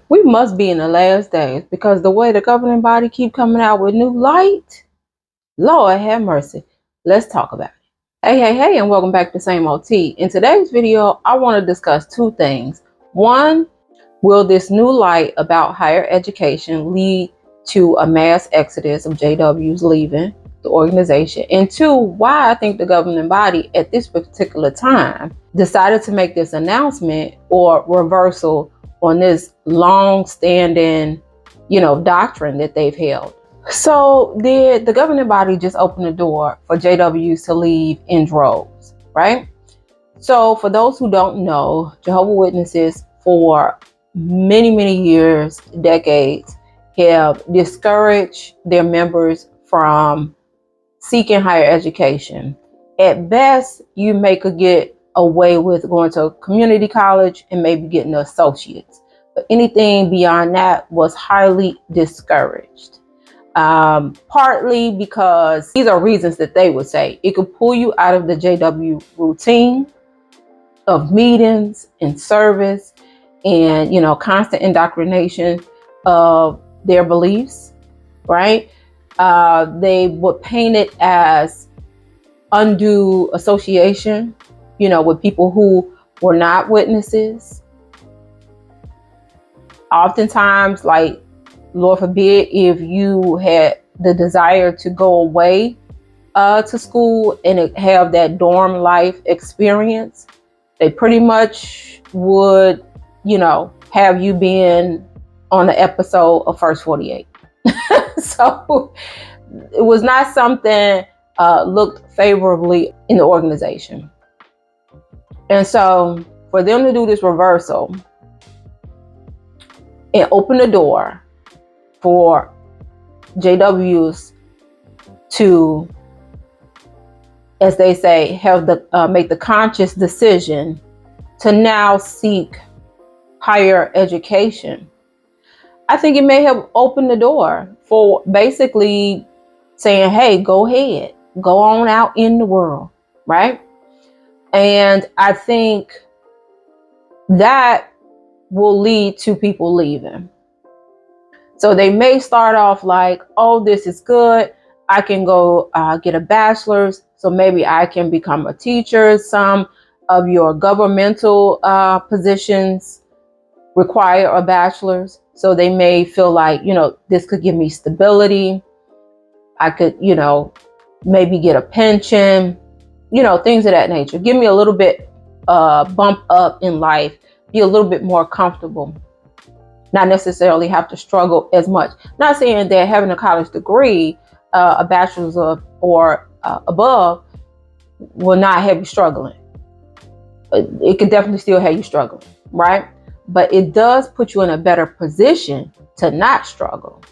We must be in the last days, because the way the governing body keep coming out with new light, Lord have mercy. Let's talk about it. Hey, and welcome back to Same Old Tea. In today's video, I want to discuss two things. One, will this new light about higher education lead to a mass exodus of JWs leaving the organization? And two, why I think the governing body at this particular time decided to make this announcement or reversal on this long-standing, doctrine that they've held. So did the governing body just open the door for JWs to leave in droves, right? So for those who don't know, Jehovah's Witnesses for many years, decades, have discouraged their members from seeking higher education. At best, you could get away with going to a community college and maybe getting an associate's. But anything beyond that was highly discouraged. Partly because these are reasons that they would say it could pull you out of the JW routine of meetings and service and, constant indoctrination of their beliefs, right? They would paint it as undue association, with people who were not witnesses. Oftentimes, like, Lord forbid, if you had the desire to go away to school and have that dorm life experience, they pretty much would, have you being on an episode of First 48. So it was not something looked favorably in the organization. And so for them to do this reversal and open the door for JWs to, as they say, have make the conscious decision to now seek higher education, I think it may have opened the door for basically saying, hey, go ahead, go on out in the world, right? And I think that will lead to people leaving. So they may start off like, oh, this is good. I can go get a bachelor's. So maybe I can become a teacher. Some of your governmental positions require a bachelor's. So they may feel like, this could give me stability. I could, maybe get a pension, things of that nature. Give me a little bit bump up in life, be a little bit more comfortable. Not necessarily have to struggle as much. Not saying that having a college degree, a bachelor's or above, will not have you struggling. It could definitely still have you struggling, right? But it does put you in a better position to not struggle,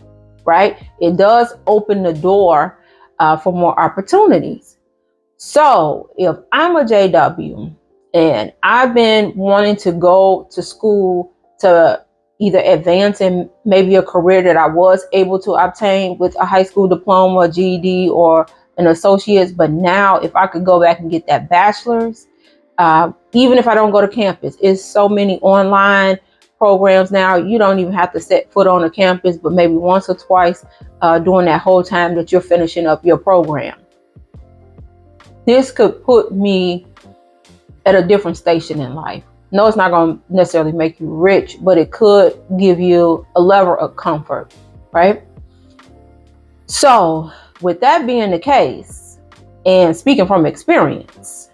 right? It does open the door for more opportunities. So if I'm a JW and I've been wanting to go to school to either advance in maybe a career that I was able to obtain with a high school diploma, a GED, or an associate's, but now if I could go back and get that bachelor's, even if I don't go to campus, it's so many online programs now. You don't even have to set foot on a campus, but maybe once or twice during that whole time that you're finishing up your program. This could put me at a different station in life. No, it's not going to necessarily make you rich, but it could give you a level of comfort, right? So with that being the case, and speaking from experience,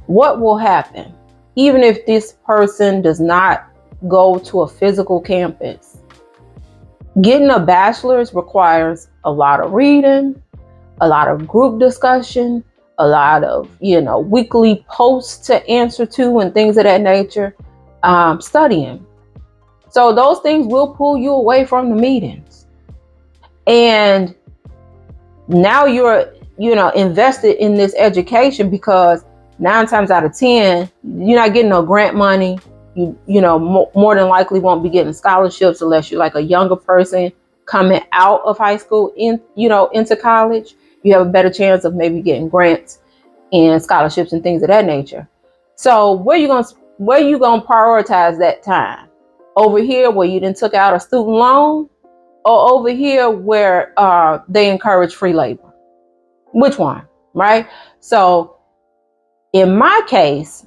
what will happen even if this person does not go to a physical campus? Getting a bachelor's requires a lot of reading, a lot of group discussion, a lot of, weekly posts to answer to and things of that nature, studying. So those things will pull you away from the meetings. And now you're, invested in this education, because 9 times out of 10, you're not getting no grant money. More than likely won't be getting scholarships unless you're like a younger person coming out of high school into college. You have a better chance of maybe getting grants and scholarships and things of that nature. So where you gonna prioritize that time? Over here where you done took out a student loan, or over here where they encourage free labor? Which one, right? So in my case,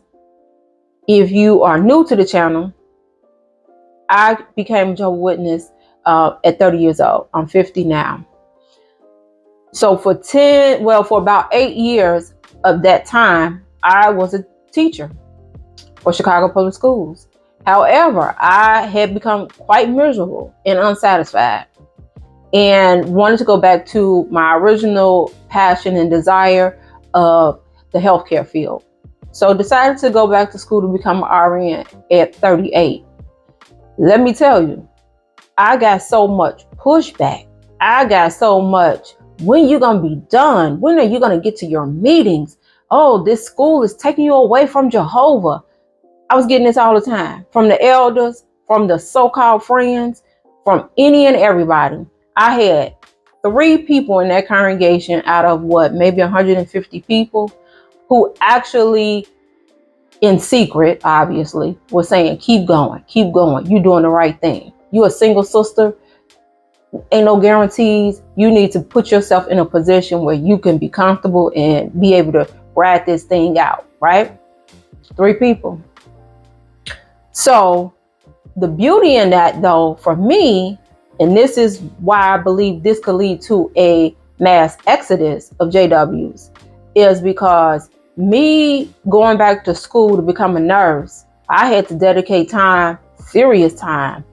if you are new to the channel, I became a Jehovah's Witness at 30 years old. I'm 50 now. So for about 8 years of that time, I was a teacher for Chicago Public Schools. However, I had become quite miserable and unsatisfied and wanted to go back to my original passion and desire of the healthcare field. So decided to go back to school to become an RN at 38. Let me tell you, I got so much pushback. I got so much, when you going to be done? When are you going to get to your meetings? Oh, this school is taking you away from Jehovah. I was getting this all the time from the elders, from the so-called friends, from any and everybody. I had 3 people in that congregation out of maybe 150 people who actually, in secret, obviously, was saying, keep going, you're doing the right thing. You're a single sister, ain't no guarantees. You need to put yourself in a position where you can be comfortable and be able to ride this thing out, right? 3 people. So the beauty in that, though, for me, and this is why I believe this could lead to a mass exodus of JWs, is because me going back to school to become a nurse, I had to dedicate time, serious time,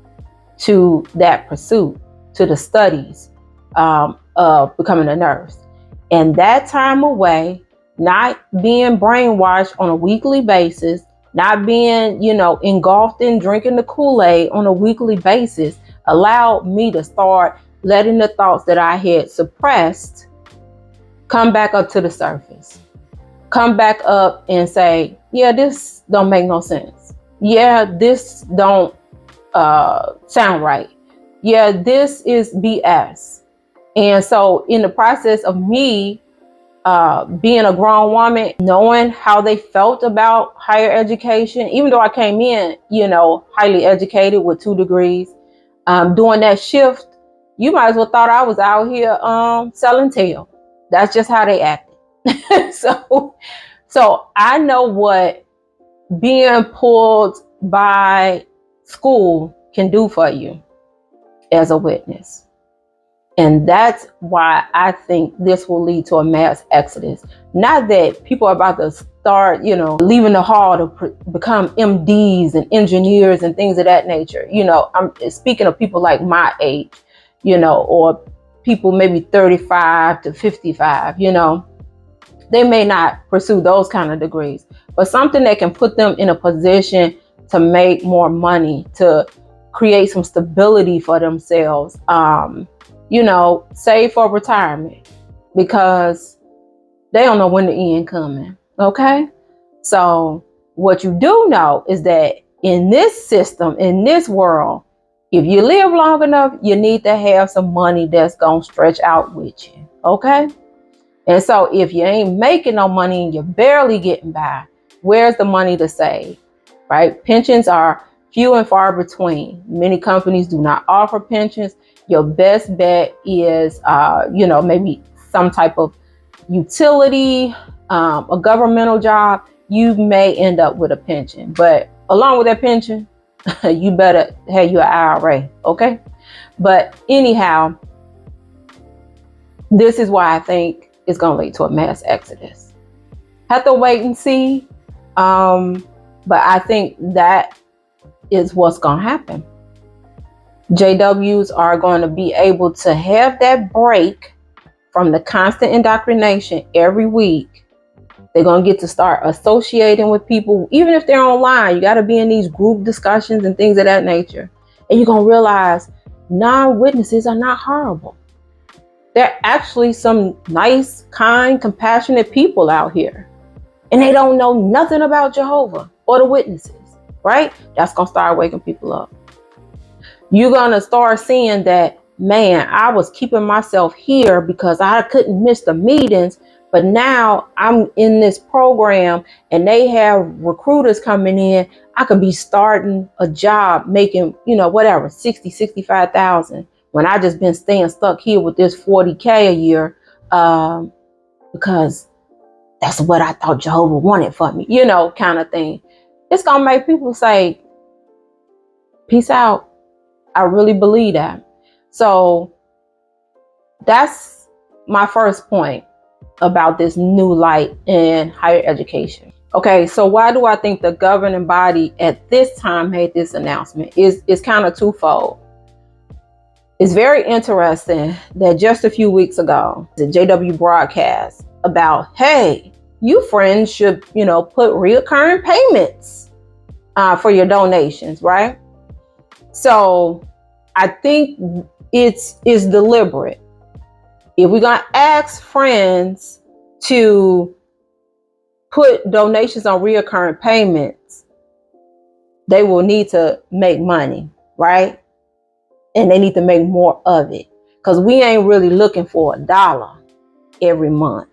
to that pursuit, to the studies of becoming a nurse. And that time away, not being brainwashed on a weekly basis, not being, engulfed in drinking the Kool-Aid on a weekly basis, allowed me to start letting the thoughts that I had suppressed come back up to the surface. Come back up and say, yeah, this don't make no sense. Yeah, this don't sound right. Yeah, this is BS. And so in the process of me being a grown woman, knowing how they felt about higher education, even though I came in, highly educated with 2 degrees, doing that shift, you might as well thought I was out here selling tail. That's just how they acted. So I know what being pulled by school can do for you as a witness. And that's why I think this will lead to a mass exodus. Not that people are about to start, leaving the hall to become MDs and engineers and things of that nature. I'm speaking of people like my age, or people maybe 35 to 55, they may not pursue those kind of degrees, but something that can put them in a position to make more money, to create some stability for themselves, save for retirement, because they don't know when the end coming. Okay. So what you do know is that in this system, in this world, if you live long enough, you need to have some money that's going to stretch out with you. Okay. And so if you ain't making no money and you're barely getting by, where's the money to save, right? Pensions are few and far between. Many companies do not offer pensions. Your best bet is, maybe some type of utility, a governmental job. You may end up with a pension, but along with that pension, you better have your IRA, okay? But anyhow, this is why I think it's going to lead to a mass exodus. Have to wait and see. But I think that is what's going to happen. JWs are going to be able to have that break from the constant indoctrination every week. They're going to get to start associating with people, even if they're online. You got to be in these group discussions and things of that nature. And you're going to realize non-witnesses are not horrible. There are actually some nice, kind, compassionate people out here. And they don't know nothing about Jehovah or the witnesses, right? That's going to start waking people up. You're going to start seeing that, man, I was keeping myself here because I couldn't miss the meetings But now I'm in this program and they have recruiters coming in. I could be starting a job making, whatever, 60, 65,000 when I just been staying stuck here with this 40K a year, because that's what I thought Jehovah wanted for me, kind of thing. It's going to make people say, peace out. I really believe that. So that's my first point about this new light in higher education. Okay, so why do I think the governing body at this time made this announcement? Is kind of twofold. It's very interesting that just a few weeks ago, the JW broadcast about, hey, you friends should, put reoccurring payments for your donations, right? So I think it's deliberate. If we're going to ask friends to put donations on reoccurring payments, they will need to make money, right? And they need to make more of it, because we ain't really looking for $1 every month,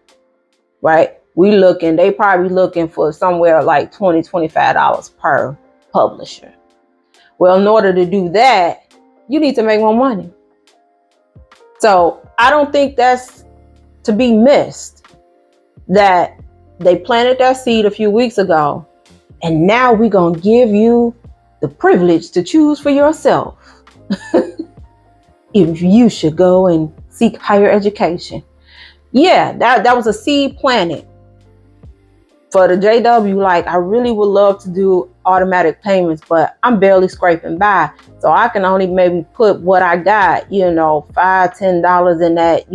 right? They probably looking for somewhere like $20, $25 per publisher. Well, in order to do that, you need to make more money. So I don't think that's to be missed, that they planted that seed a few weeks ago, and now we're going to give you the privilege to choose for yourself if you should go and seek higher education. Yeah, that was a seed planted for the JW. Like, I really would love to do automatic payments, but I'm barely scraping by. So I can only maybe put what I got, $5, $10 in that,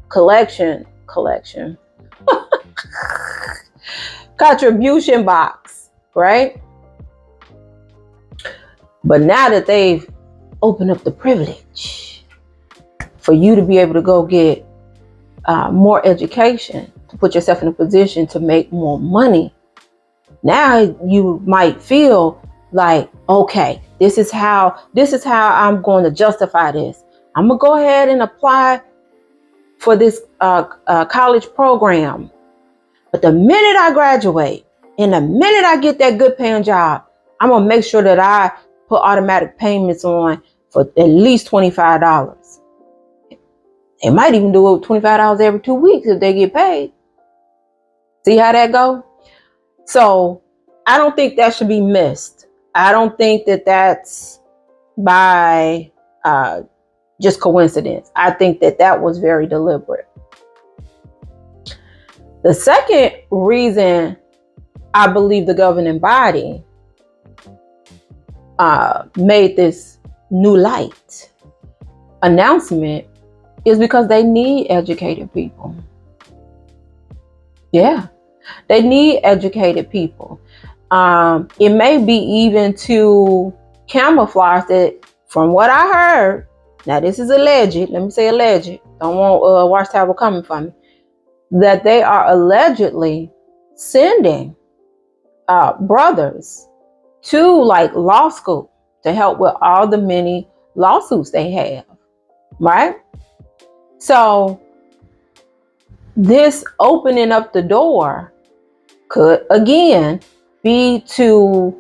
collection contribution box, right? But now that they've opened up the privilege for you to be able to go get more education, to put yourself in a position to make more money, now you might feel like, okay, this is how I'm going to justify this. I'm gonna go ahead and apply for this college program. But the minute I graduate and the minute I get that good paying job, I'm going to make sure that I put automatic payments on for at least $25. They might even do it $25 every 2 weeks if they get paid. See how that go? So I don't think that should be missed. I don't think that that's by just coincidence. I think that was very deliberate. The second reason I believe the governing body made this new light announcement is because they need educated people. Yeah, they need educated people. It may be even to camouflage that, from what I heard, now this is alleged, let me say alleged, don't want Watchtower coming for me, that they are allegedly sending brothers to like law school to help with all the many lawsuits they have, right? So this opening up the door could again be to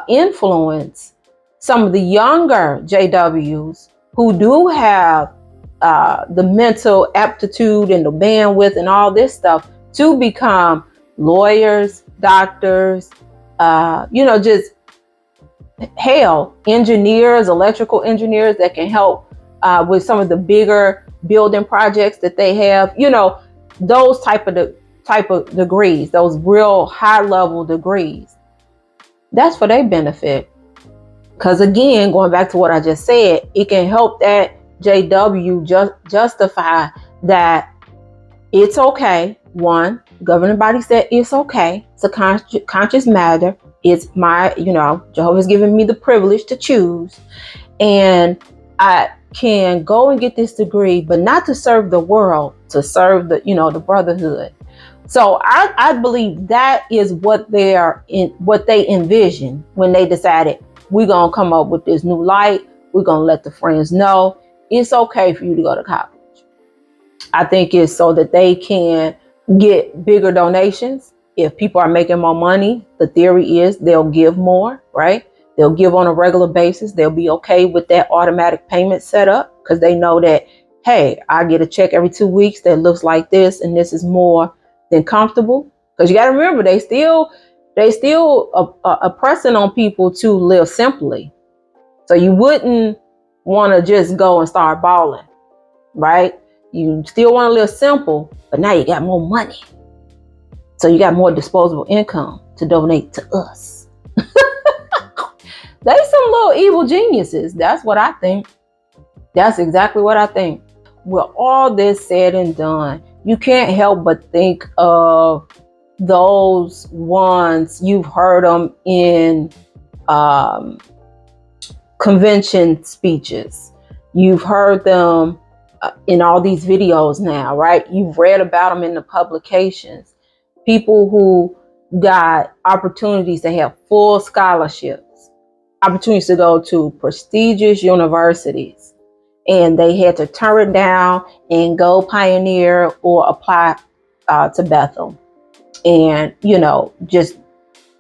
influence some of the younger JWs who do have the mental aptitude and the bandwidth and all this stuff to become lawyers, doctors, just engineers, electrical engineers that can help with some of the bigger building projects that they have, those type of degrees, those real high level degrees. That's for their benefit. Because again, going back to what I just said, it can help that JW justify that it's okay. One, governing body said it's okay. It's a conscious matter. It's my, Jehovah's given me the privilege to choose. And I can go and get this degree, but not to serve the world, to serve the, the brotherhood. So I believe that is what they envisioned when they decided, we're going to come up with this new light. We're going to let the friends know it's okay for you to go to college. I think it's so that they can get bigger donations. If people are making more money, the theory is they'll give more, right? They'll give on a regular basis. They'll be okay with that automatic payment setup because they know that, hey, I get a check every 2 weeks that looks like this, and this is more than comfortable. Because you got to remember, they still oppressing on people to live simply. So you wouldn't want to just go and start balling, right? You still want to live simple, but now you got more money. So you got more disposable income to donate to us. They some little evil geniuses. That's what I think. That's exactly what I think. With all this said and done, you can't help but think of those ones. You've heard them in convention speeches. You've heard them in all these videos now, right? You've read about them in the publications. People who got opportunities to have full scholarships, opportunities to go to prestigious universities, and they had to turn it down and go pioneer or apply to Bethel and, just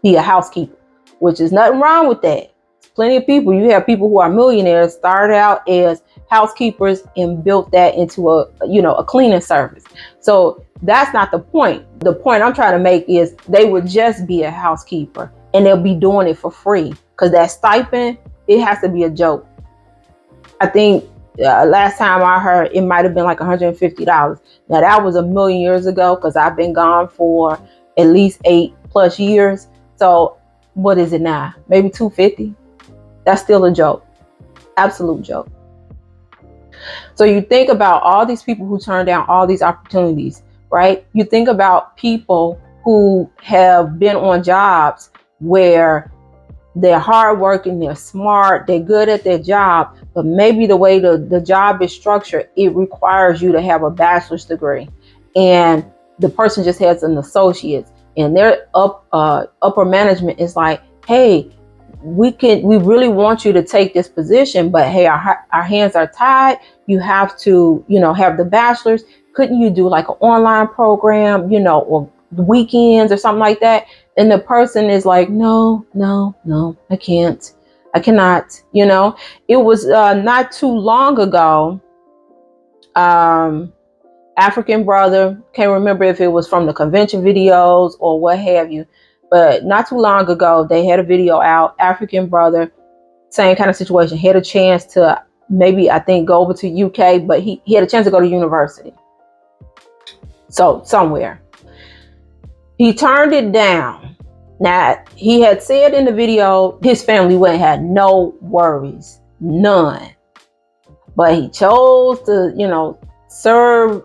be a housekeeper, which is nothing wrong with that. Plenty of people, you have people who are millionaires, started out as housekeepers and built that into a cleaning service. So that's not the point. The point I'm trying to make is they would just be a housekeeper and they'll be doing it for free because that stipend, it has to be a joke. I think last time I heard it might have been like $150. Now that was a million years ago because I've been gone for at least 8+ years. So what is it now? Maybe $250. That's still a joke. Absolute joke. So you think about all these people who turn down all these opportunities, right? You think about people who have been on jobs where they're hardworking, they're smart, they're good at their job, but maybe the way the job is structured, it requires you to have a bachelor's degree. And the person just has an associate's, and their upper management is like, hey, we really want you to take this position, but hey, our hands are tied. You have to, have the bachelor's. Couldn't you do like an online program, or weekends or something like that? And the person is like, no, I can't. I cannot, It was not too long ago. African brother, can't remember if it was from the convention videos or what have you. But not too long ago, they had a video out. African brother, same kind of situation. Had a chance to maybe, I think, go over to UK, but he had a chance to go to university. So somewhere. He turned it down. Now, he had said in the video, his family wouldn't have no worries. None. But he chose to, serve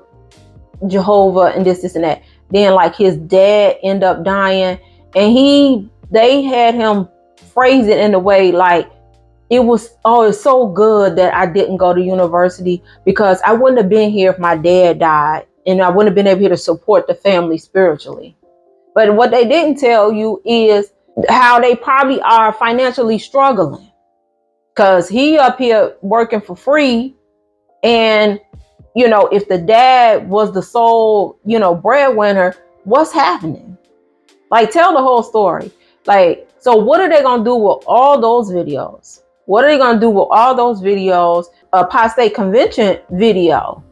Jehovah and this and that. Then like his dad ended up dying. And they had him phrase it in a way like it's so good that I didn't go to university because I wouldn't have been here if my dad died and I wouldn't have been able to support the family spiritually. But what they didn't tell you is how they probably are financially struggling because he up here working for free. And, if the dad was the sole, breadwinner, what's happening? Like, tell the whole story. Like, so what are they going to do with all those videos? What are they going to do with all those videos? A Pi State convention video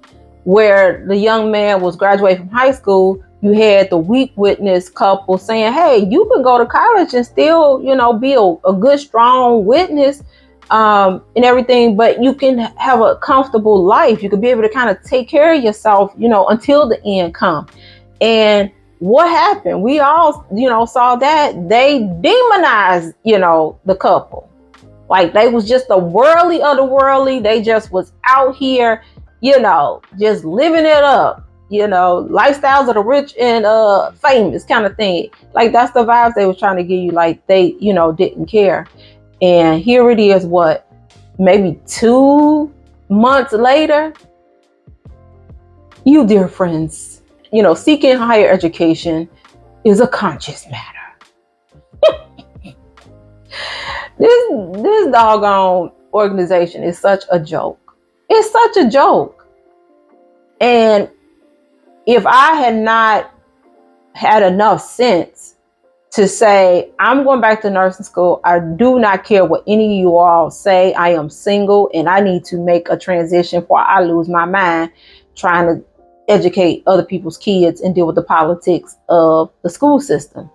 where the young man was graduating from high school. You had the weak witness couple saying, hey, you can go to college and still, be a good, strong witness and everything, but you can have a comfortable life. You could be able to kind of take care of yourself, until the end comes. And what happened? We all, saw that they demonized, the couple. Like they was just the worldly of the worldly. They just was out here, just living it up, lifestyles of the rich and famous kind of thing. Like that's the vibes they was trying to give you. Like they, didn't care. And here it is, maybe 2 months later, you dear friends, seeking higher education is a conscious matter. This doggone organization is such a joke. It's such a joke. And if I had not had enough sense to say, I'm going back to nursing school, I do not care what any of you all say. I am single and I need to make a transition before I lose my mind trying to educate other people's kids and deal with the politics of the school system.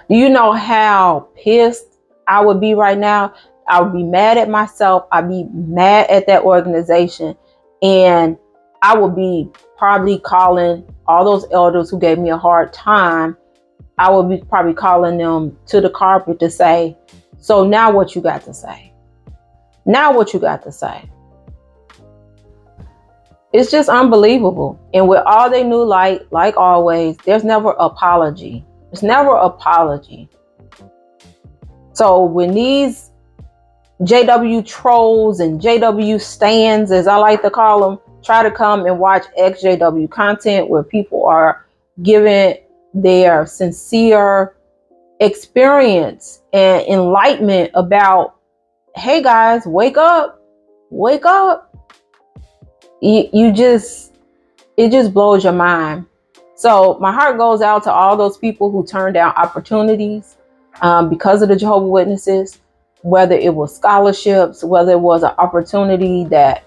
Do you know how pissed I would be right now? I would be mad at myself. I'd be mad at that organization. And I would be probably calling all those elders who gave me a hard time. I would be probably calling them to the carpet to say, so now what you got to say? Now what you got to say? It's just unbelievable. And with all they new light, like always, there's never apology. There's never apology. So when these JW trolls and JW stands, as I like to call them, try to come and watch XJW content where people are giving their sincere experience and enlightenment about, hey guys, wake up, wake up. It just blows your mind. So my heart goes out to all those people who turned down opportunities because of the Jehovah's Witnesses, whether it was scholarships, whether it was an opportunity that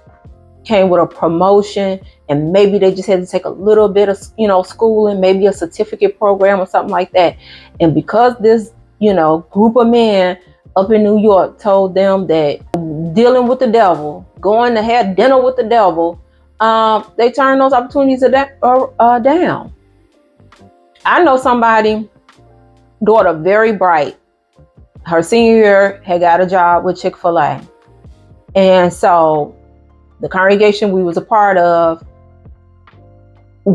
came with a promotion, and maybe they just had to take a little bit of, schooling, maybe a certificate program or something like that. And because this, group of men up in New York told them that dealing with the devil, going to have dinner with the devil, they turned those opportunities down. I know somebody, daughter, very bright. Her senior year had got a job with Chick-fil-A. And so the congregation we was a part of,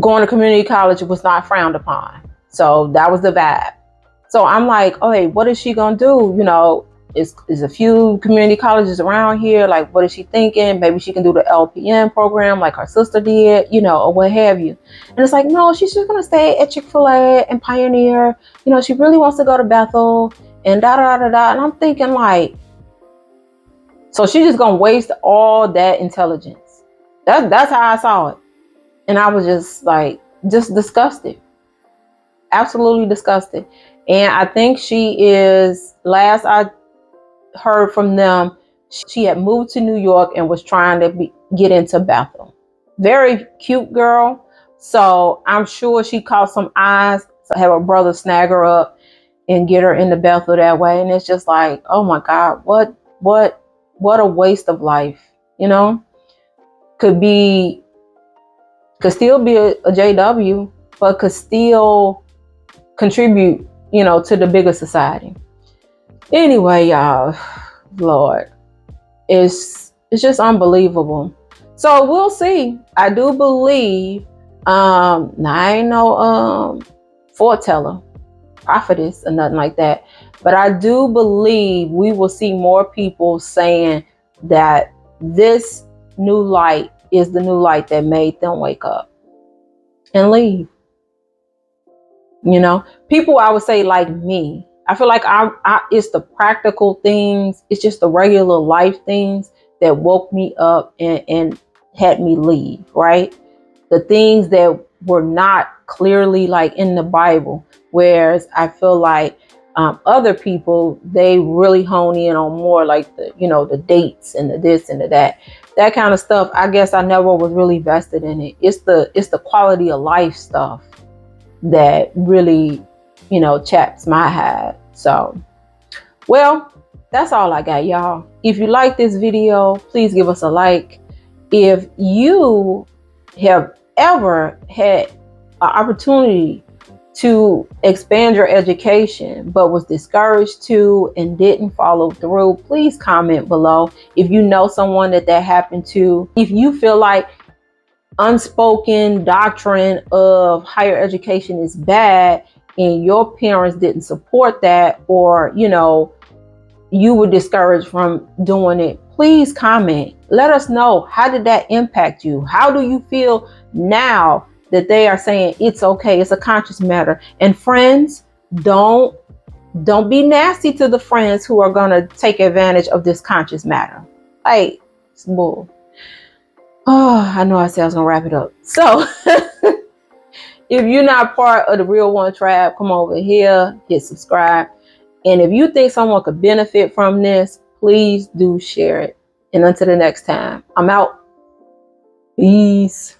going to community college was not frowned upon. So that was the vibe. So I'm like, okay, what is she going to do? It's a few community colleges around here. Like, what is she thinking? Maybe she can do the LPN program like her sister did, or what have you. And it's like, no, she's just going to stay at Chick-fil-A and Pioneer. She really wants to go to Bethel and da-da-da-da-da. And I'm thinking like, so she's just going to waste all that intelligence. That's how I saw it. And I was just like, just disgusted. Absolutely disgusted. And I think she is, last I heard from them, she had moved to New York and was trying to get into Bethel. Very cute girl. So I'm sure she caught some eyes. So have her brother snag her up and get her into Bethel that way. And it's just like, oh my God, what a waste of life. Could still be a JW, but could still contribute, to the bigger society. Anyway, y'all, Lord, it's just unbelievable. So we'll see. I do believe, now I ain't no foreteller, prophetess or nothing like that, but I do believe we will see more people saying that this new light is the new light that made them wake up and leave. People, I would say, like me, I feel like it's the practical things. It's just the regular life things that woke me up and had me leave, right? The things that were not clearly like in the Bible. Whereas I feel like other people, they really hone in on more like the dates and the this and the that kind of stuff. I guess I never was really vested in it. It's the quality of life stuff that really, chaps my hide. So, well, that's all I got, y'all. If you like this video, please give us a like. If you have ever had an opportunity to expand your education but was discouraged to and didn't follow through, please comment below. If you know someone that happened to, if you feel like unspoken doctrine of higher education is bad and your parents didn't support that, or you were discouraged from doing it, please comment. Let us know, how did that impact you? How do you feel now that they are saying it's okay, it's a conscious matter? And friends, don't be nasty to the friends who are going to take advantage of this conscious matter. Like, it's bull. Oh, I know I said I was gonna wrap it up. So if you're not part of the Real One Tribe, come over here, hit subscribe. And if you think someone could benefit from this, please do share it. And until the next time, I'm out. Peace.